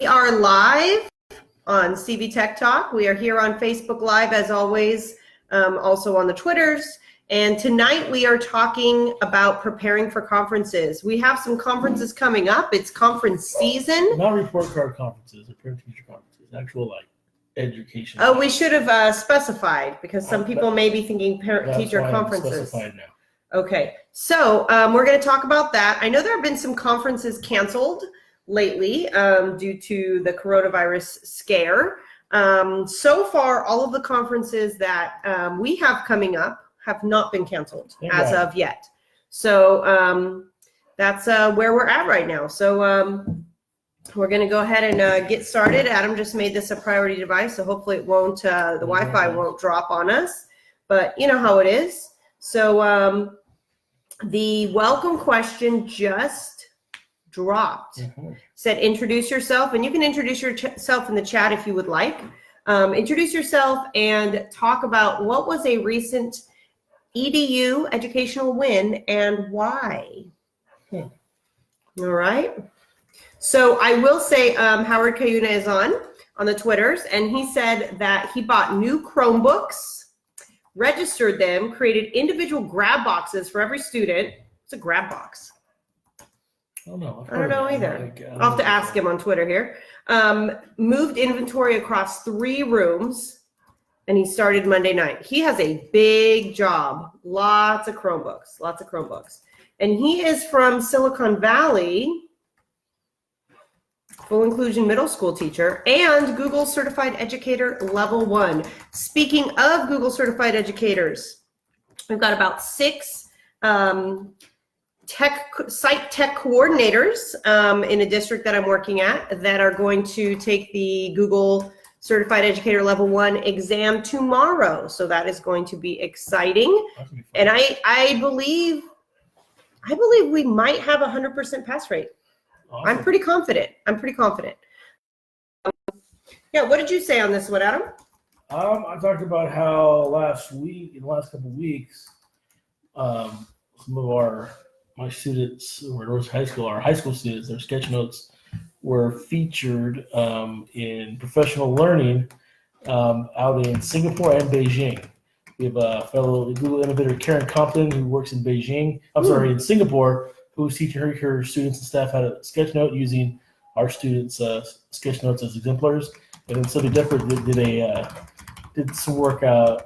We are live on CV Tech Talk. We are here on Facebook Live as always, also on the Twitters. And tonight we are talking about preparing for conferences. We have some conferences coming up. It's conference season. Not report card conferences or parent-teacher conferences, actual like education. Oh, we should have specified because some people may be thinking parent-teacher conferences. That's specified now. Okay, so we're going to talk about that. I know there have been some conferences canceled lately due to the coronavirus scare. So far, all of the conferences that we have coming up have not been canceled as of yet. So that's where we're at right now. So we're going to go ahead and get started. Adam just made this a priority device, so hopefully it won't, the Wi-Fi won't drop on us, but you know how it is. So the welcome question just dropped. Said introduce yourself, and you can introduce yourself in the chat if you would like. Introduce yourself and talk about what was a recent EDU educational win and why. All right. So I will say Howard Cuyuna is on the Twitters, and he said that he bought new Chromebooks, registered them, created individual grab boxes for every student. It's a grab box. I don't know. I don't know either. I'll have to ask him on Twitter here. Moved inventory across 3 rooms, and he started Monday night. He has a big job. Lots of Chromebooks. Lots of Chromebooks. And he is from Silicon Valley, full inclusion middle school teacher, and Google Certified Educator Level 1. Speaking of Google Certified Educators, we've got about 6 site tech coordinators in a district that I'm working at that are going to take the Google Certified Educator Level 1 exam tomorrow. So that is going to be exciting. And I believe we might have 100% pass rate. Awesome. I'm pretty confident. Yeah, what did you say on this one, Adam? I talked about how last week, in the last couple of weeks, some of my students who were in our high school students, their sketch notes were featured in professional learning out in Singapore and Beijing. We have a fellow Google innovator, Karen Compton, who works in in Singapore, who's teaching her students and staff how to sketch note using our students' sketch notes as exemplars. And then Sylvia Depper did some work,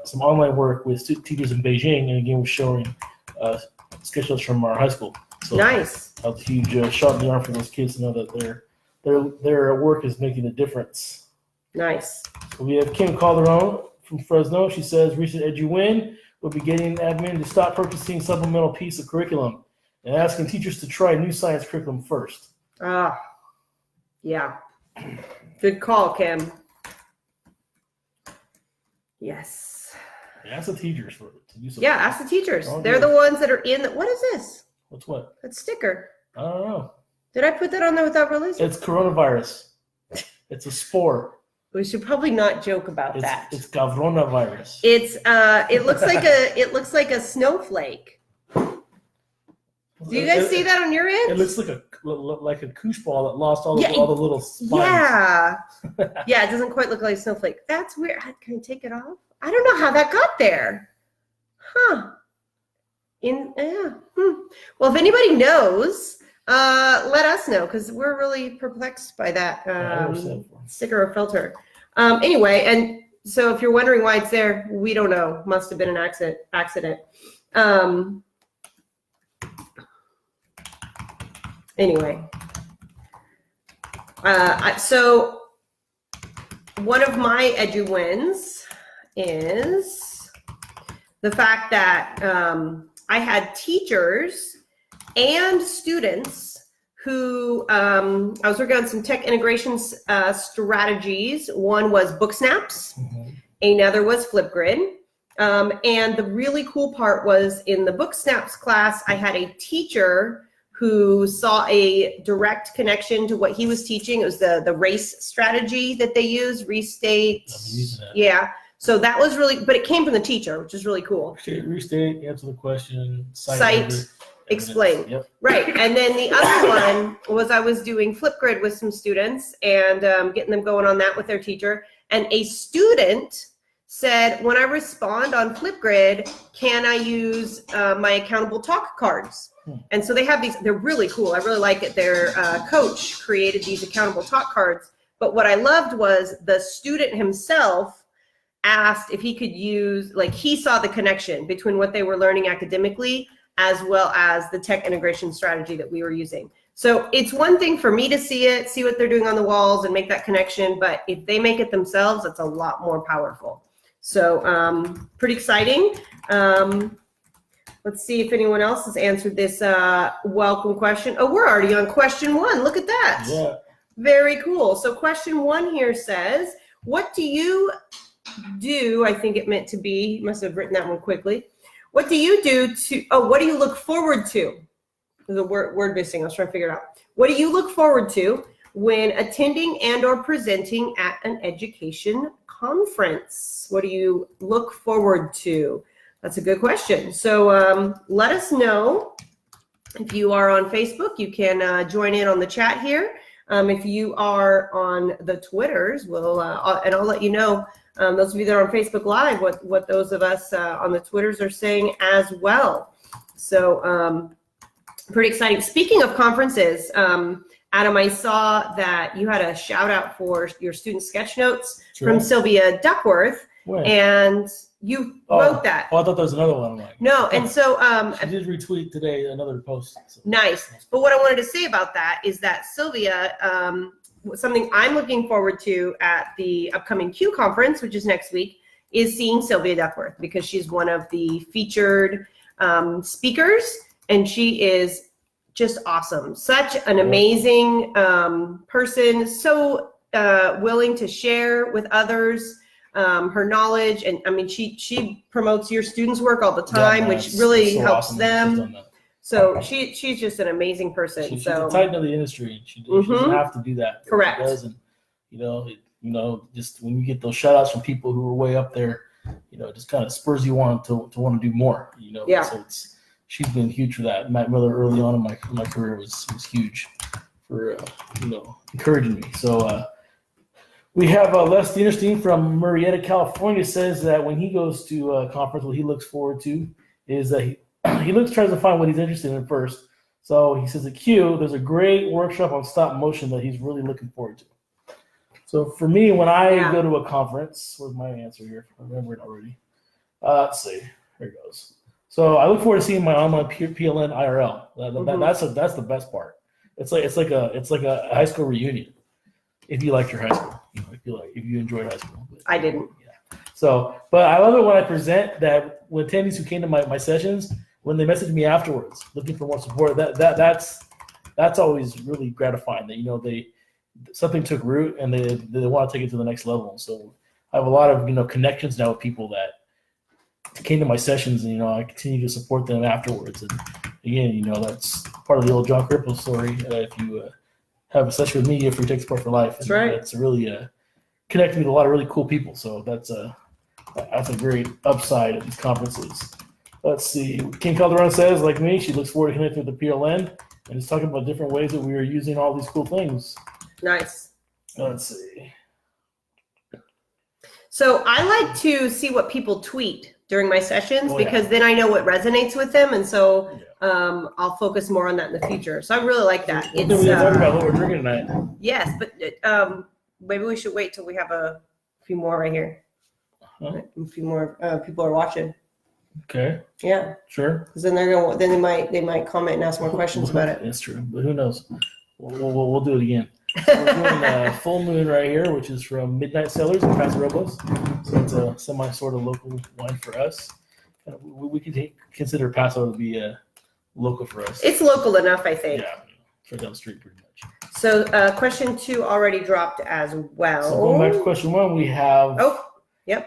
some online work with teachers in Beijing, and again was showing sketch notes from our high school. So nice. That was a huge shot in the arm for those kids to know that their work is making a difference. Nice. So we have Kim Calderon from Fresno. She says recent EduWin will be getting admin to stop purchasing supplemental piece of curriculum and asking teachers to try new science curriculum first. Yeah. Good call, Kim. Yes. Ask the teachers to do something. Yeah, ask the teachers. They're the ones that are in what is this? What's what? That sticker. I don't know. Did I put that on there without realizing? It's coronavirus. It's a spore. We should probably not joke about that. It's coronavirus. It's it looks like a snowflake. Do you guys see that on your end? It looks like a koosh ball that lost all the little spines. Yeah. Yeah, it doesn't quite look like a snowflake. That's weird. Can I take it off? I don't know how that got there. Huh. Well, if anybody knows, let us know, because we're really perplexed by that sticker or filter. Anyway, and so if you're wondering why it's there, we don't know. Must have been an accident. Anyway, so one of my EduWins is the fact that I had teachers and students who I was working on some tech integrations strategies. One was BookSnaps, another was Flipgrid. And the really cool part was in the BookSnaps class, I had a teacher who saw a direct connection to what he was teaching. It was the race strategy that they use, restate. Yeah. So that was really, but it came from the teacher, which is really cool. Restate, answer the question, cite, explain. Yep. Right. And then the other one was I was doing Flipgrid with some students and getting them going on that with their teacher. And a student said, when I respond on Flipgrid, can I use my accountable talk cards? And so they have these, they're really cool. I really like it. Their coach created these accountable talk cards. But what I loved was the student himself asked if he could use, like he saw the connection between what they were learning academically as well as the tech integration strategy that we were using. So it's one thing for me to see it, see what they're doing on the walls and make that connection. But if they make it themselves, it's a lot more powerful. So pretty exciting. Let's see if anyone else has answered this welcome question. Oh, we're already on question 1. Look at that. Yeah. Very cool. So question 1 here says, what do you do? I think it meant to be, you must have written that one quickly. What do you do to, what do you look forward to? There's a word missing. I was trying to figure it out. What do you look forward to when attending and or presenting at an education conference? What do you look forward to? That's a good question. So let us know. If you are on Facebook, you can join in on the chat here. If you are on the Twitters, and I'll let you know, those of you that are on Facebook Live, what those of us on the Twitters are saying as well. So pretty exciting. Speaking of conferences, Adam, I saw that you had a shout out for your student sketch notes from Sylvia Duckworth. When? And you wrote that. Oh, I thought there was another one. I'm like, no, and so she did retweet today another post. So. Nice. But what I wanted to say about that is that Sylvia, something I'm looking forward to at the upcoming Q conference, which is next week, is seeing Sylvia Duckworth because she's one of the featured speakers, and she is just awesome. Such an amazing person, so willing to share with others her knowledge, and I mean she promotes your students' work all the time, which really helps them. So she's just an amazing person. She's a titan of the industry. She doesn't have to do that. Correct. She does, and just when you get those shout outs from people who are way up there, it just kind of spurs you on to want to do more. Yeah. So she's been huge for that. Matt Miller early on in my career was huge for encouraging me. So we have Les Dienerstein from Murrieta, California, says that when he goes to a conference, what he looks forward to is that he tries to find what he's interested in first. So he says at Q, there's a great workshop on stop motion that he's really looking forward to. So for me, when I go to a conference, where's my answer here? I remember it already. Let's see. Here it goes. So I look forward to seeing my online PLN IRL. That's the best part. It's like a high school reunion. If you liked your high school, if you enjoyed high school. I didn't. Yeah. So, but I love it when I present that with attendees who came to my sessions, when they message me afterwards looking for more support, that's always really gratifying that something took root and they want to take it to the next level. So I have a lot of connections now with people that came to my sessions, and I continue to support them afterwards. And again, that's part of the old John Cripple story. If you have a session with me, if you take support for life, that's right. It's really connected with a lot of really cool people. So that's a great upside of these conferences. Let's see. King Calderon says, like me, she looks forward to connecting with the PLN and is talking about different ways that we are using all these cool things. Nice. Let's see. So I like to see what people tweet during my sessions because then I know what resonates with them, and so I'll focus more on that in the future. So I really like that. What about what we're drinking tonight? Yes, but maybe we should wait till we have a few more right here. Huh? A few more people are watching. Okay. Yeah. Sure. Because then they might comment and ask more questions about it. That's true, but who knows? We'll do it again. So we're doing Full Moon right here, which is from Midnight Cellars in Paso Robles. So it's a semi sort of local wine for us. We could consider Paso to be local for us. It's local enough, I think. Yeah, right down the street pretty much. So question 2 already dropped as well. So going back to question 1, we have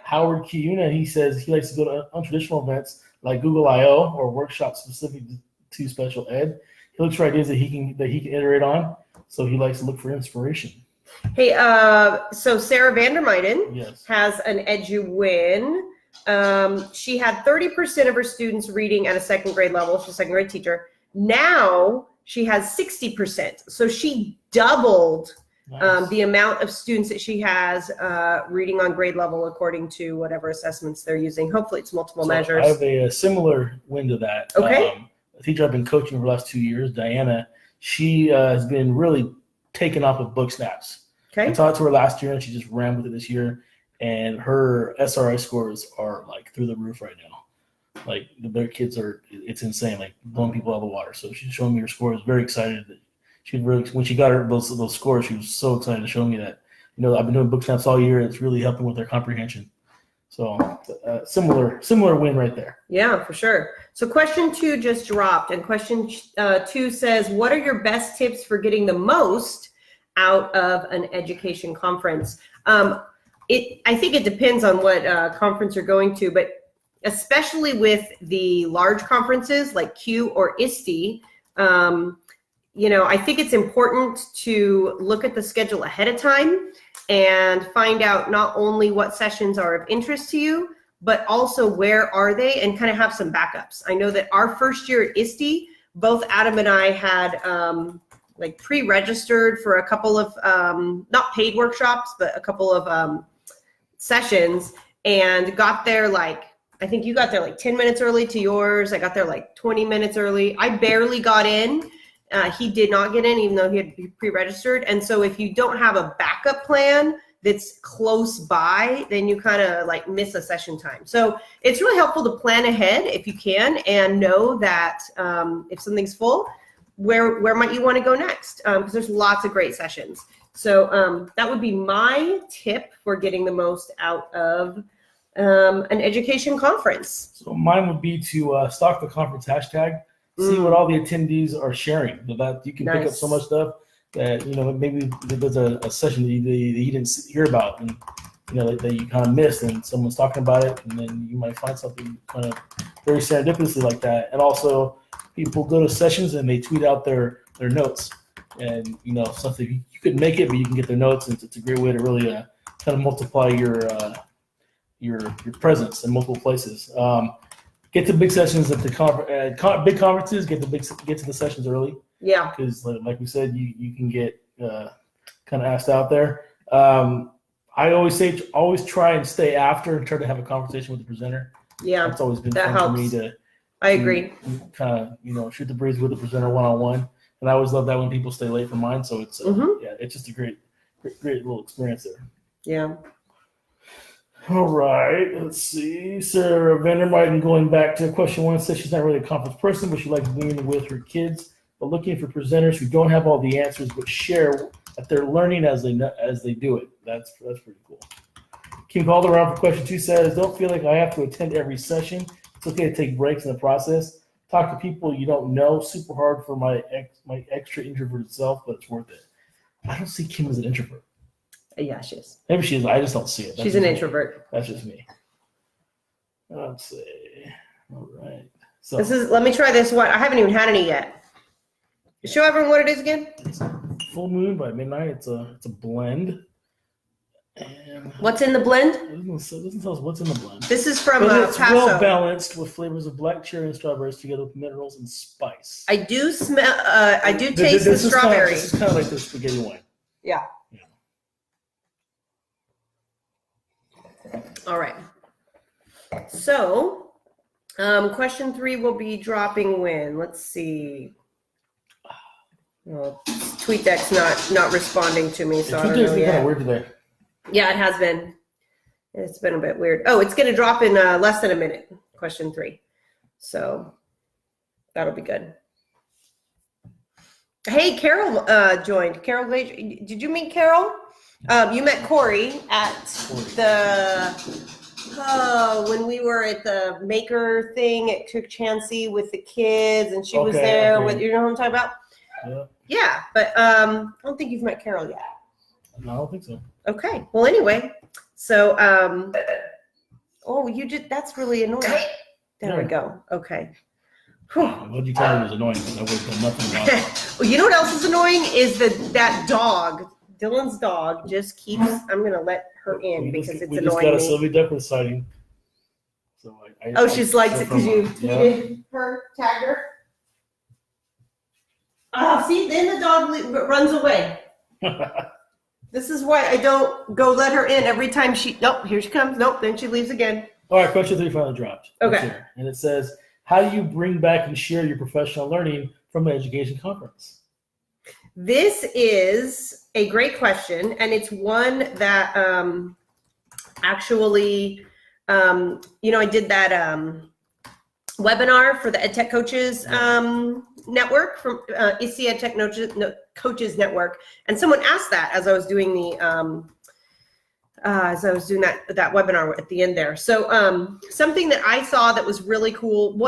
Howard Kiuna. He says he likes to go to untraditional events like Google I/O or workshops specific to special ed. He looks for ideas that he can iterate on. So he likes to look for inspiration. Hey, so Sarah Vandermeiden has an EduWin. She had 30% of her students reading at a second grade level. She's a second grade teacher. Now she has 60%. So she doubled Nice. the amount of students that she has reading on grade level according to whatever assessments they're using. Hopefully it's multiple So measures. I have a similar win to that. Okay. A teacher I've been coaching for the last 2 years, Diana, she has been really taken off of book snaps. I Okay. talked to her last year and she just ran with it this year. And her SRI scores are like through the roof right now. Like their kids it's insane, like blowing people out of the water. So she's showing me her scores, very excited. She really, when she got her those scores, she was so excited to show me that, I've been doing book snaps all year. It's really helping with their comprehension. So similar win right there. Yeah, for sure. So question 2 just dropped, and question 2 says, what are your best tips for getting the most out of an education conference? I think it depends on what conference you're going to, but especially with the large conferences like CUE or ISTE, I think it's important to look at the schedule ahead of time and find out not only what sessions are of interest to you, but also where are they, and kind of have some backups. I know that our first year at ISTE, both Adam and I had like pre-registered for a couple of, not paid workshops, but a couple of sessions, and got there I think you got there 10 minutes early to yours. I got there 20 minutes early. I barely got in. He did not get in, even though he had pre-registered. And so if you don't have a backup plan that's close by, then you kind of miss a session time. So it's really helpful to plan ahead if you can, and know that if something's full, where might you want to go next? Because there's lots of great sessions. So that would be my tip for getting the most out of an education conference. So mine would be to stalk the conference hashtag, see what all the attendees are sharing. That you can pick up so much stuff that maybe there's a session that you didn't hear about, and that you kind of missed, and someone's talking about it, and then you might find something kind of very serendipitously like that. And also, people go to sessions and they tweet out their notes, and something you couldn't make it, but you can get their notes, and it's a great way to really kind of multiply your presence in multiple places. Get to big sessions at the big conferences. Get to the sessions early. Yeah. Because like we said, you can get kind of asked out there. I always say always try and stay after and try to have a conversation with the presenter. Yeah. That's always been that fun helps. for me I agree. kind of shoot the breeze with the presenter one-on-one. And I always love that when people stay late for mine. So it's it's just a great little experience there. Yeah. All right, let's see. Sarah Vandermeiden, going back to question 1, says she's not really a conference person, but she likes being with her kids, but looking for presenters who don't have all the answers, but share that they're learning as they do it. That's pretty cool. Kim Calderon for question 2 says, don't feel like I have to attend every session. It's okay to take breaks in the process. Talk to people you don't know. Super hard for my extra introverted self, but it's worth it. I don't see Kim as an introvert. Yeah, she is. Maybe she is. I just don't see it. She's an introvert. That's just me. Let's see. All right. So Let me try this one. I haven't even had any yet. Show everyone what it is again. it's Full Moon by Midnight. It's a blend. And What's in the blend? it doesn't tell us what's in the blend. This is from But it's Paso. well balanced with flavors of black cherry and strawberries together with minerals and spice. I do smell. I do taste the strawberry. This is kind of like the spaghetti wine. Yeah. All right. So, question 3 will be dropping when? Let's see. Well, TweetDeck's not responding to me, so I don't know It's kind of yet. weird today. Yeah, it has been. It's been a bit weird. Oh, it's going to drop in less than a minute. Question 3. So that'll be good. Hey, Carol joined. Carol Glazer. Did you meet Carol? You met Corey at when we were at the maker thing at Cook Chansey with the kids, and she was there with, you know what I'm talking about? Yeah. Yeah, but I don't think you've met Carol yet. No, I don't think so. Okay. Well, anyway, so that's really annoying. There we go. Okay. Whew. What did you tell me was annoying? I would have done nothing about it. Well, you know what else is annoying is that dog. Dylan's dog just keeps. I'm gonna let her in because it's we annoying just got a me. Sylvie Duckworth sighting. So She likes it because you tweeted her, tagged her. See, then the dog runs away. This is why I don't go let her in every time nope, here she comes. Nope, then she leaves again. All right, question 3 finally dropped. Okay. And it says, how do you bring back and share your professional learning from an education conference? This is a great question, and it's one that actually, I did that webinar for the EdTech Coaches network from ISSE EdTech Coaches Network, and someone asked that as I was doing that webinar at the end there. So something that I saw that was really cool.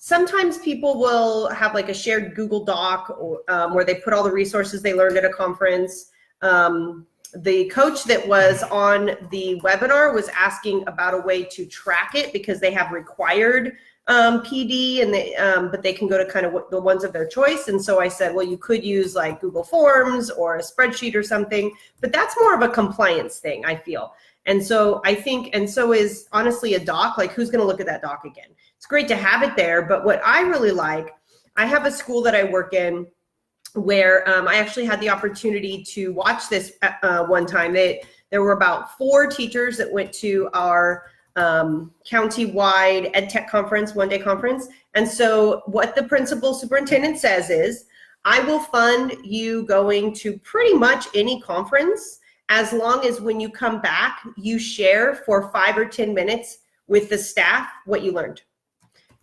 Sometimes people will have like a shared Google Doc where they put all the resources they learned at a conference. The coach that was on the webinar was asking about a way to track it because they have required PD and but they can go to kind of the ones of their choice. And so I said, well, you could use like Google Forms or a spreadsheet or something, but that's more of a compliance thing, I feel. And so I think, and so is honestly a doc, like who's going to look at that doc again? It's great to have it there, but what I really like, I have a school that I work in where I actually had the opportunity to watch this one time. There were about 4 teachers that went to our county-wide EdTech conference, one-day conference. And so what the principal superintendent says is, I will fund you going to pretty much any conference as long as when you come back, you share for 5 or 10 minutes with the staff what you learned.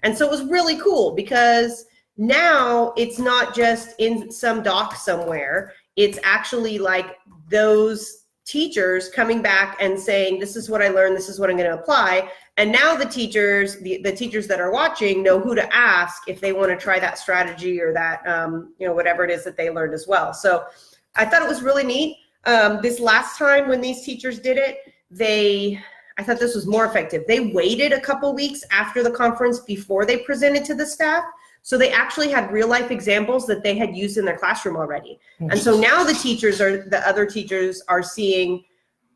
And so it was really cool because now it's not just in some doc somewhere. It's actually like those teachers coming back and saying, this is what I learned, this is what I'm going to apply. And now the teachers, the teachers that are watching know who to ask if they want to try that strategy or that, whatever it is that they learned as well. So I thought it was really neat. This last time when these teachers did it, I thought this was more effective. They waited a couple weeks after the conference before they presented to the staff. So they actually had real life examples that they had used in their classroom already. And so now the other teachers are seeing,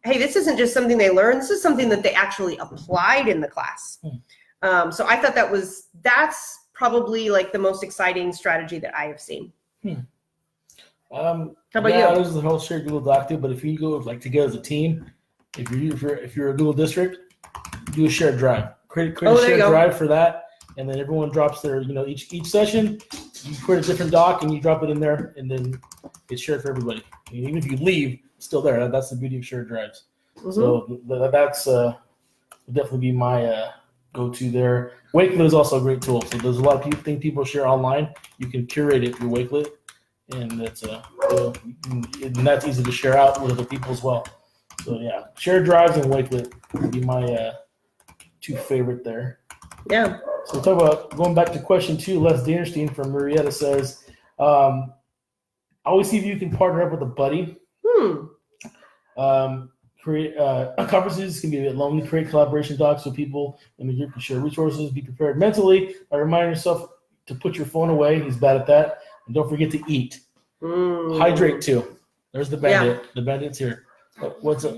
hey, this isn't just something they learned, this is something that they actually applied in the class. So I thought that's probably like the most exciting strategy that I have seen. How about you? This is the whole shared Google Doc too, but if you go like together as a team, if you're a Google district, do a shared drive. Create a shared drive for that. And then everyone drops their, each session, you create a different doc and you drop it in there, and then it's shared for everybody. And even if you leave, it's still there. That's the beauty of shared drives. Mm-hmm. So that's definitely be my go-to there. Wakelet is also a great tool. So there's a lot of things people share online. You can curate it through Wakelet, and that's and that's easy to share out with other people as well. So yeah, shared drives and Wakelet would be my 2 favorite there. Yeah. So we'll talk about going back to question 2. Les Dienerstein from Marietta says, always see if you can partner up with a buddy. Create conferences can be a bit lonely. Create collaboration docs so people in the group can share resources. Be prepared mentally by reminding yourself to put your phone away. He's bad at that. And don't forget to eat. Hydrate too. There's the bandit. Yeah. The bandit's here. What's up?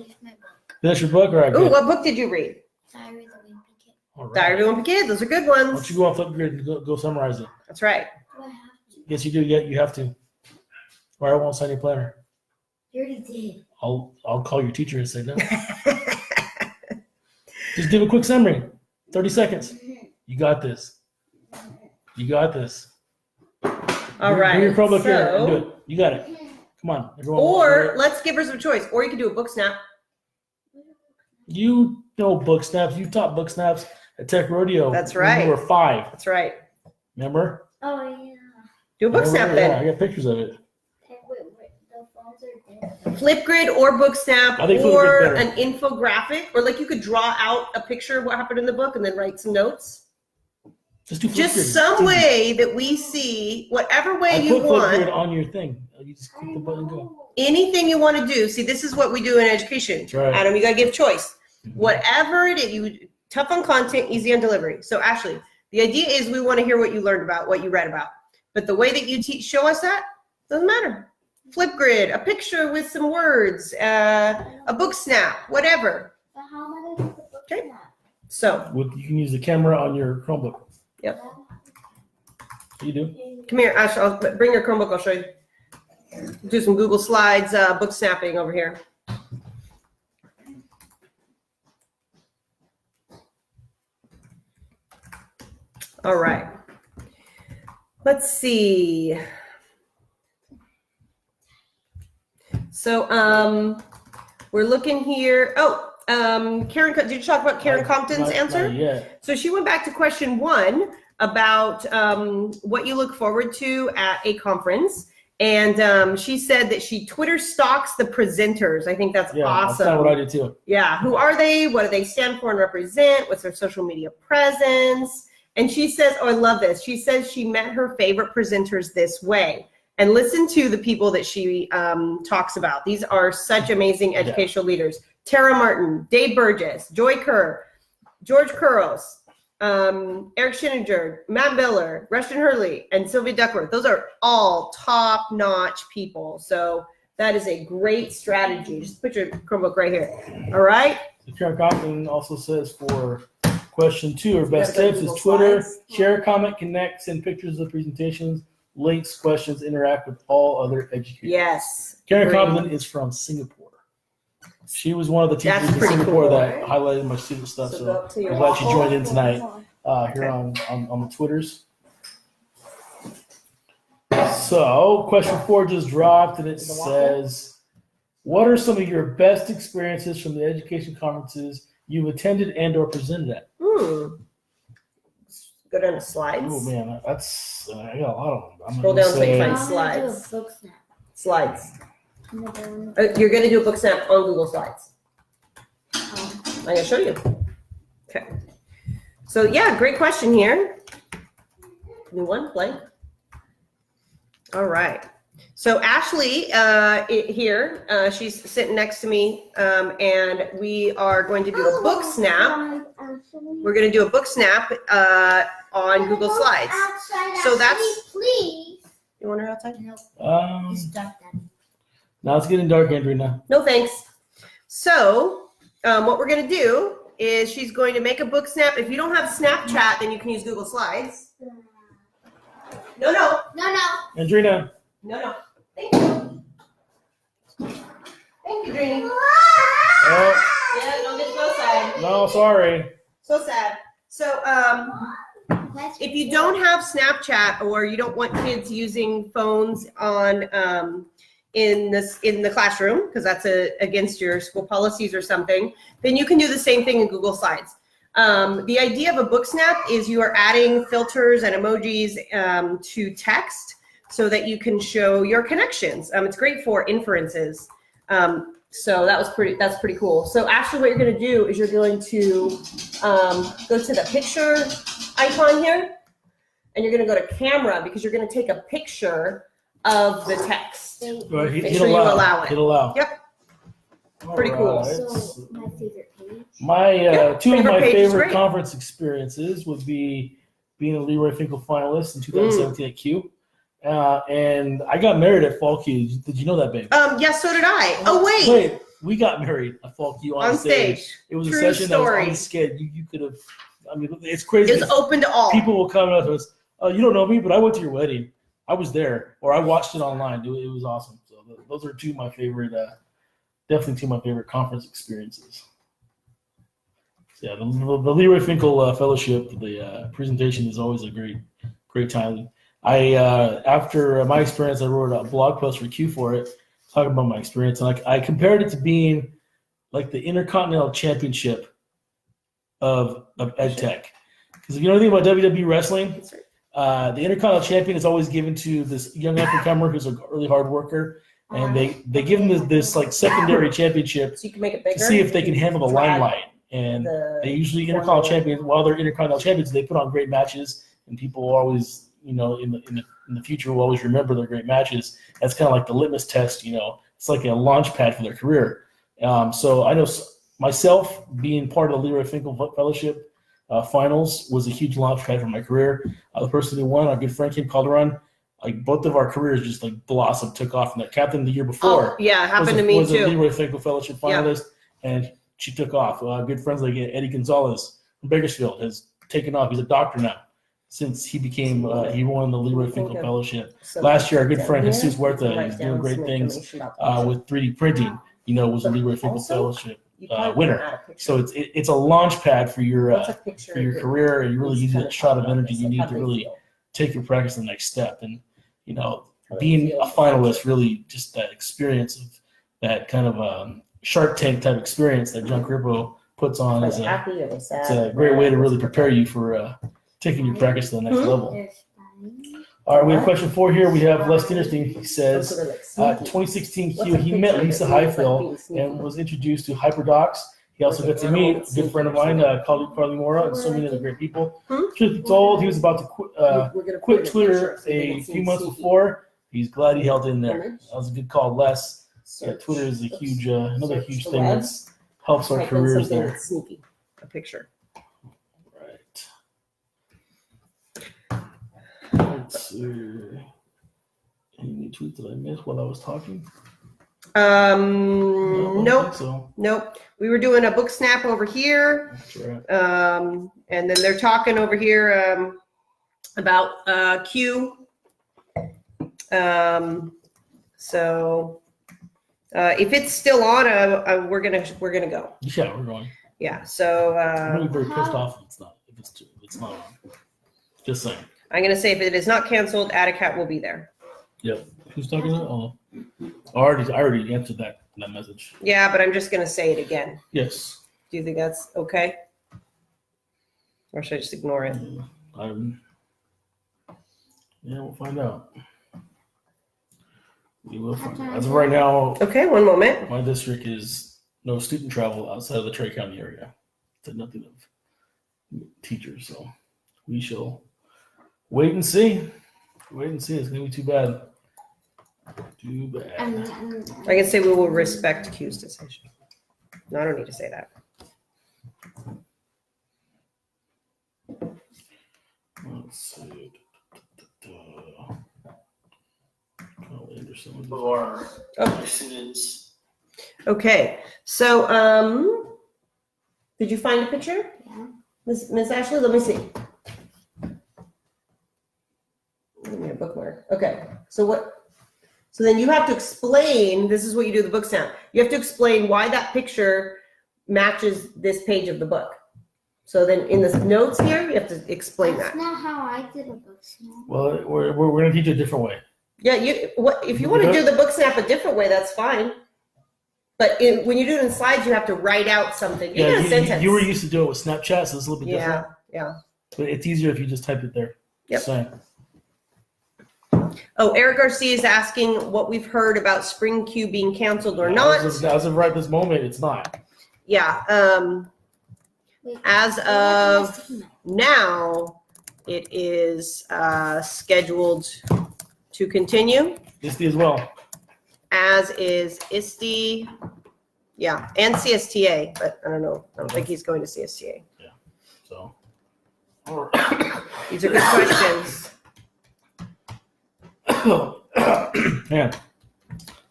Finish your book? All right, good. What book did you read? Diary of the Wimpy Kid. All right. Diary of the Wimpy Kid. Those are good ones. Why don't you go on Flipgrid and go summarize it? That's right. Do I have to? Yes, you do. Yeah, you have to. Or I won't sign your planner. You already did. I'll call your teacher and say no. Just give a quick summary. 30 seconds. You got this. You got this. All right. Bring your Chromebook here and do it. You got it. Come on, everyone. Or let's give her some choice. Or you can do a book snap. You know book snaps. You taught book snaps at Tech Rodeo. That's right. When you were 5. That's right. Remember? Oh, yeah. Do a book snap then. Yeah, I got pictures of it. Hey, wait, the phones are dead. Flipgrid or book snap I think or an infographic, or like you could draw out a picture of what happened in the book and then write some notes. Just some way that we see whatever way you want. Flipgrid on your thing. You just click the button and go. Anything you want to do. See, this is what we do in education. Right. Adam, you got to give choice. Whatever it is, tough on content, easy on delivery. So Ashley, the idea is we want to hear what you learned about, what you read about. But the way that you show us that doesn't matter. Flipgrid, a picture with some words, a book snap, whatever. But how am I going to do the book snap? So You can use the camera on your Chromebook. Yep. You do. Come here, Ash. I'll bring your Chromebook. I'll show you. Do some Google Slides book snapping over here. All right. Let's see. So we're looking here. Oh, Karen, did you talk about Karen Compton's answer? Yeah. So she went back to question 1 about what you look forward to at a conference. And she said that she Twitter stalks the presenters. I think that's awesome. That's kind of what I did too. Yeah. Who are they? What do they stand for and represent? What's their social media presence? And she says, oh, I love this. She says she met her favorite presenters this way. And listen to the people that she talks about. These are such amazing educational leaders. Tara Martin, Dave Burgess, Joy Kerr, George Couros, Eric Schinninger, Matt Miller, Rushton Hurley, and Sylvia Duckworth. Those are all top-notch people. So that is a great strategy. Just put your Chromebook right here. All right? Karen Compton also says for question 2, her best tips is Twitter, share, comment, connect, send pictures of presentations, links, questions, interact with all other educators. Yes. Karen Compton is from Singapore. She was one of the teachers in Singapore that highlighted my student stuff. So I'm glad she joined in tonight here on the Twitters. So question 4 just dropped and it says, what are some of your best experiences from the education conferences you've attended and or presented at? Go down to slides. Oh man, I got a lot of them. Scroll down so you find I'm slides. gonna do a book snap. Slides. I'm gonna do You're going to do a book snap on Google Slides. um, I'm going to show you. Okay. So yeah, great question here. New one, blank. All right. So Ashley here, she's sitting next to me, and we are going to do a book snap. We're going to do a book snap on Google Slides. So that's- please. You want her outside? It's dark, Daddy. Now it's getting dark, Andrina. No, thanks. So what we're going to do is she's going to make a book snap. If you don't have Snapchat, then you can use Google Slides. No. No, no. Andrina. No. Thank you. Thank you, Dreamy. Oh, Yeah, don't get so sad. no, sorry. So sad. So if you don't have Snapchat or you don't want kids using phones on in the classroom because that's against your school policies or something, then you can do the same thing in Google Slides. The idea of a book snap is you are adding filters and emojis to text so that you can show your connections. It's great for inferences. So that's pretty cool. So Ashley, what you're going to do is you're going to go to the picture icon here, and you're going to go to camera because you're going to take a picture of the text. Go ahead, Make hit sure you allow. allow it. Hit allow. Yep. All Pretty cool. right. So, my favorite page. My Yep, two of favorite my page is favorite great. conference experiences would be being a Leroy Finkel finalist in 2017 at Q. And I got married at Fall Q. Did you know that, babe? Yes, so did I. Oh, Wait, we got married at Fall Q on stage. It was True a session that story. was unscheduled. You could have, I mean, it's crazy. It was open to all. People will come up to us, oh, you don't know me, but I went to your wedding. I was there, or I watched it online. It was awesome. So those are two of my favorite, definitely two of my favorite conference experiences. So yeah, the Leroy Finkel Fellowship, the presentation is always a great time. After my experience, I wrote a blog post for Q for it, talking about my experience, and I compared it to being like the Intercontinental Championship of EdTech. Because if you know anything about WWE wrestling, That's right. the Intercontinental Champion is always given to this young up-and-comer who's a really hard worker, and they give him this like secondary championship So you can make it bigger. to see if they can handle the Drag limelight. And the they usually Intercontinental champions, while they're Intercontinental champions, they put on great matches, and people will always, in the future, will always remember their great matches. That's kind of like the litmus test, It's like a launch pad for their career. So I know myself being part of the Leroy Finkel Fellowship finals was a huge launch pad for my career. The person who won, our good friend Kim Calderon, like both of our careers just like blossomed, took off. And the captain the year before, Oh, yeah, it happened to me was a too. Leroy Finkel Fellowship finalist, and she took off. Good friends like Eddie Gonzalez from Bakersfield has taken off. He's a doctor now. since he became he won the Leroy Finkel Fellowship. So Last year, our good down friend here, Jesus Huerta write is doing down great some things information about the with 3D printing. Was a Leroy Finkel Also, Fellowship You probably winner. wanna add a picture. So it's a launch pad for your What's a picture for your that career, and you really is use kinda that shot of talking about energy this, you like need how to they really feel. take your practice to the next step. And How they being feel. a finalist, really just that experience of that kind of Shark Tank type experience that John Cripo puts on Are is they happy? Are they sad? it's a great way to really prepare you for taking your practice to the next Hmm? level. There's spines. All right, we have question 4 here. We have Les Dinnerstein. He Oh, says, so they're like sneaky. 2016 What's Q, a he picture met that Lisa looks like Highfill being sneaky? and was introduced to HyperDocs. He also Like got an to meet animal a good friend of mine, Carly Mora, and so many other great people. Hmm? Truth be told, he was about to We're gonna quit put in Twitter picture so they a can few see months sneaky. before. He's glad he held in there. Image. That was a good call, Les. Yeah, Search. Twitter is a Oops. huge, another Search huge the thing web. that helps our Type in careers something there. that's sneaky. A picture. Right. Let's see. Any tweets that I missed while I was talking? I don't Nope. think so. Nope. We were doing a book snap over here. That's right. And then they're talking over here about Q. So if it's still on, we're gonna go. Yeah, we're going. Yeah. So I'm really very pissed off if it's not on. Just saying. I'm gonna say if it is not canceled, Atticat will be there. Yep. Who's talking about? Oh, I already answered that message. Yeah, but I'm just gonna say it again. Yes. Do you think that's okay? Or should I just ignore it? Yeah, we'll find out. We will find out. As of right now, Okay, one moment. my district is no student travel outside of the Trey County area. So nothing of teachers. So we shall wait and see. Wait and see. It's gonna be too bad. Too bad. I can say we will respect Q's decision. No, I don't need to say that. Let's see. Some of our students. Okay, so did you find a picture? Yeah. Miss Ashley, let me see. Give me a bookmark. Okay, so then you have to explain, this is what you do the book sound. You have to explain why that picture matches this page of the book. So then in the notes here, you have to explain That's that. not how I did a book snap. Well, we're going to teach you a different way. Yeah, if you want to do the book snap a different way, that's fine. But when you do it in slides, you have to write out something. Yeah, Even a sentence. you were used to do it with Snapchat, so it's a little bit Yeah, different. yeah. But it's easier if you just type it there. Yep. Same. Oh, Eric Garcia is asking what we've heard about Spring Q being canceled or not. As of right this moment, it's not. Yeah. Wait, As what happened of last time? now, it is scheduled to continue, ISTE as well. as is ISTE, yeah, and CSTA, but I don't know. I don't think he's going to CSTA. So. These are good questions. Man,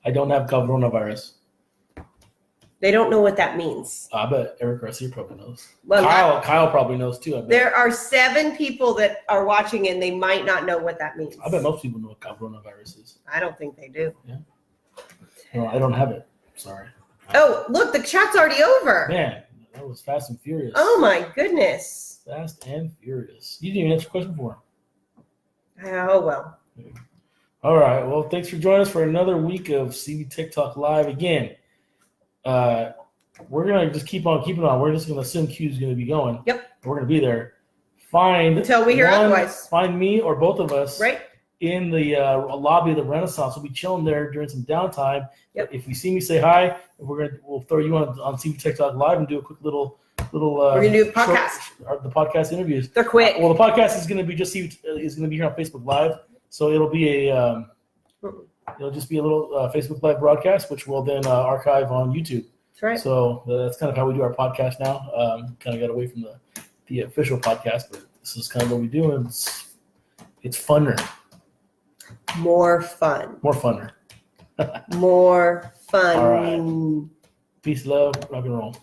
I don't have coronavirus. They don't know what that means. I bet Eric Garcia probably knows. Well, Kyle probably knows too. I bet. there are 7 people that are watching and they might not know what that means. I bet most people know what coronavirus is. I don't think they do. No, I don't have it. Sorry. Oh, look, the chat's already over. Man, that was Fast and Furious. Oh my goodness. Fast and Furious. You didn't even answer a question for him. Oh well. All right. Well, thanks for joining us for another week of CV TikTok Live. Again, we're going to just keep on keeping on. We're just going to assume Q's going to be going. Yep. We're going to be there. Find Until we hear otherwise. Find me or both of us Right? in the lobby of the Renaissance. We'll be chilling there during some downtime. Yep. If you see me, say hi. We'll throw you on CV TikTok Live and do a quick little. We're gonna do a podcast. The podcast interviews. They're quick. Well, the podcast is going to be is going to be here on Facebook Live, so it'll be it'll just be a little Facebook Live broadcast, which we'll then archive on YouTube. That's right. So that's kind of how we do our podcast now. Kind of got away from the official podcast, but this is kind of what we do, and it's funner, More fun. more funner. More fun. All right. Peace, love, rock and roll.